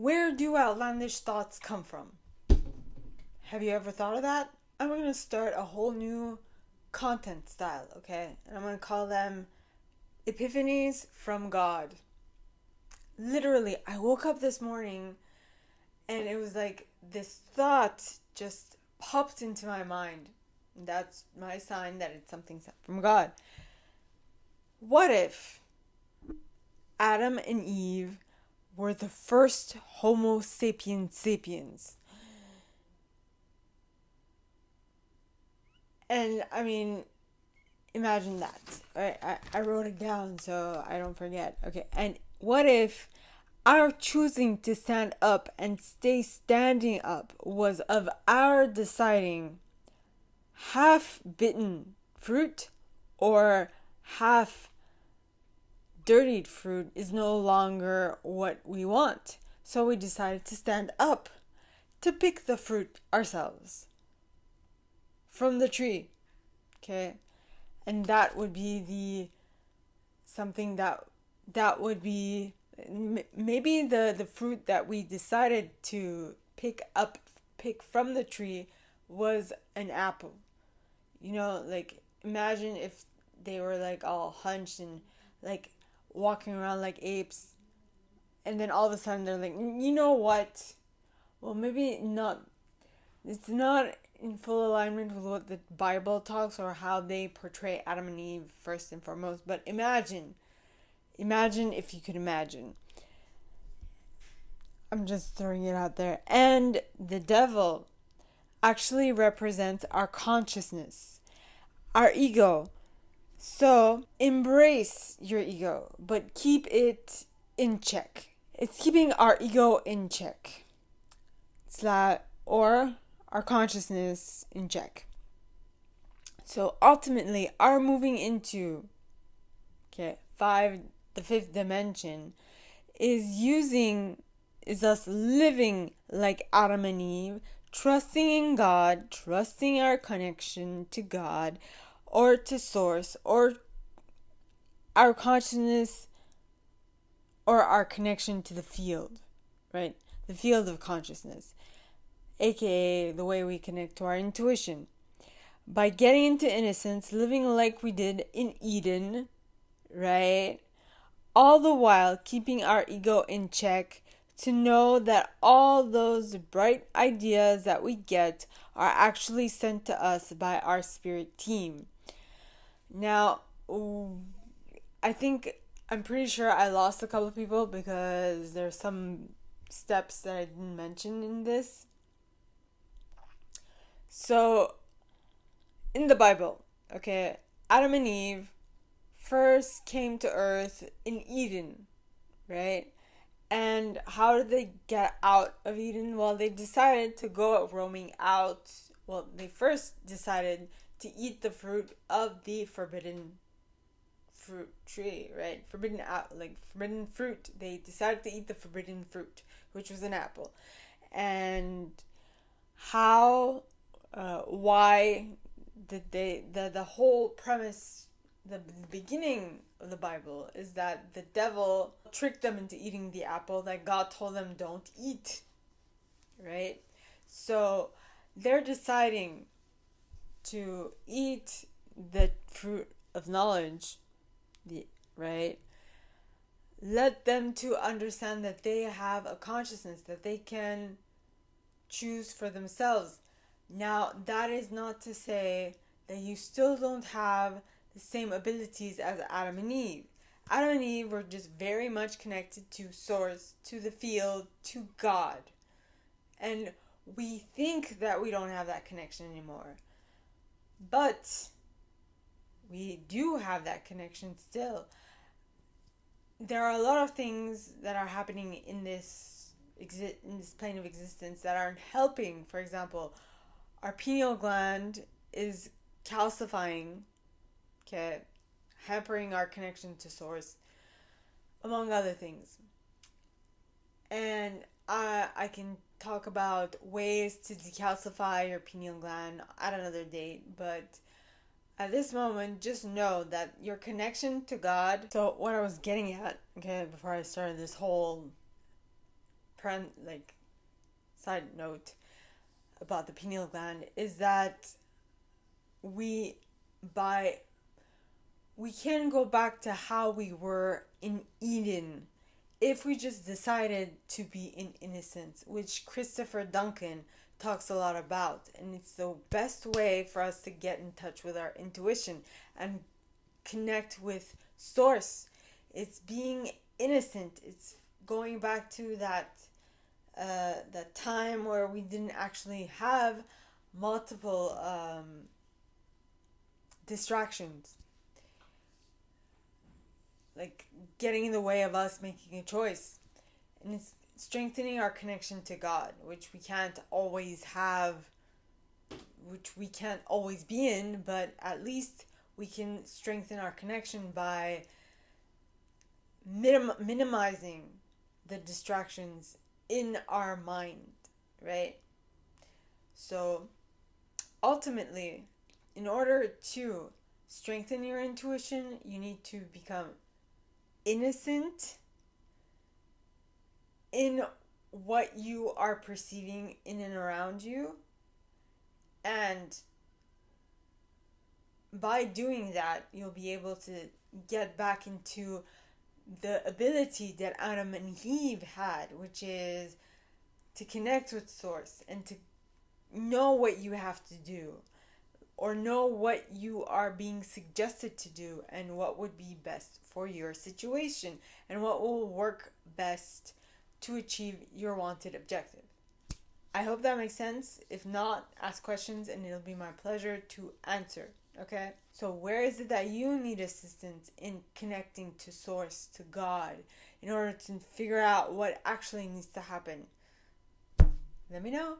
Where do outlandish thoughts come from? Have you ever thought of that? I'm going to start a whole new content style, okay? And I'm going to call them Epiphanies from God. Literally, I woke up this morning and it was like this thought just popped into my mind. That's my sign that it's something sent from God. What if Adam and Eve were the first Homo sapiens sapiens? And I mean, imagine that. I wrote it down so I don't forget. Okay, and what if our choosing to stand up and stay standing up was of our deciding half bitten fruit or half dirtied fruit is no longer what we want. So we decided to stand up to pick the fruit ourselves from the tree. Okay? And that would be the something that would be maybe the fruit that we decided to pick from the tree was an apple. You know, like imagine if they were like all hunched and like walking around like apes, and then all of a sudden they're like, you know what? Well, maybe not. It's not in full alignment with what the Bible talks or how they portray Adam and Eve first and foremost. But imagine if you could imagine. I'm just throwing it out there. And the devil actually represents our consciousness, our ego. So embrace your ego, but keep it in check. It's keeping our ego in check. Or our consciousness in check. So ultimately, our moving into the fifth dimension is us living like Adam and Eve, trusting in God, trusting our connection to God or to source or our consciousness or our connection to the field, right? The field of consciousness, aka the way we connect to our intuition. By getting into innocence, living like we did in Eden, right? All the while keeping our ego in check to know that all those bright ideas that we get are actually sent to us by our spirit team. Now, I'm pretty sure I lost a couple of people because there's some steps that I didn't mention in this. So, in the Bible, okay, Adam and Eve first came to earth in Eden, right? And how did they get out of Eden? Well, they decided to go roaming out. Well, they first decided to eat the fruit of the forbidden fruit tree, right? Forbidden fruit. They decided to eat the forbidden fruit, which was an apple. And why did they, the whole premise, the beginning of the Bible is that the devil tricked them into eating the apple that God told them don't eat, right? So they're deciding to eat the fruit of knowledge, right? Let them to understand that they have a consciousness, that they can choose for themselves. Now, that is not to say that you still don't have the same abilities as Adam and Eve. Adam and Eve were just very much connected to source, to the field, to God. And we think that we don't have that connection anymore. But we do have that connection still. There are a lot of things that are happening in this plane of existence that aren't helping. For example, our pineal gland is calcifying, okay, hampering our connection to source, among other things. And I can talk about ways to decalcify your pineal gland at another date, but at this moment, just know that your connection to God. So what I was getting at, okay, before I started this whole like side note about the pineal gland is that we can go back to how we were in Eden if we just decided to be in innocence, which Christopher Duncan talks a lot about. And it's the best way for us to get in touch with our intuition and connect with source. It's being innocent. It's going back to that time where we didn't actually have multiple distractions, like getting in the way of us making a choice. And it's strengthening our connection to God, which we can't always be in, but at least we can strengthen our connection by minimizing the distractions in our mind, right? So ultimately, in order to strengthen your intuition, you need to become innocent in what you are perceiving in and around you. And by doing that, you'll be able to get back into the ability that Adam and Eve had, which is to connect with Source and to know what you have to do, or know what you are being suggested to do and what would be best for your situation and what will work best to achieve your wanted objective. I hope that makes sense. If not, ask questions and it'll be my pleasure to answer. Okay? So where is it that you need assistance in connecting to Source, to God, in order to figure out what actually needs to happen? Let me know.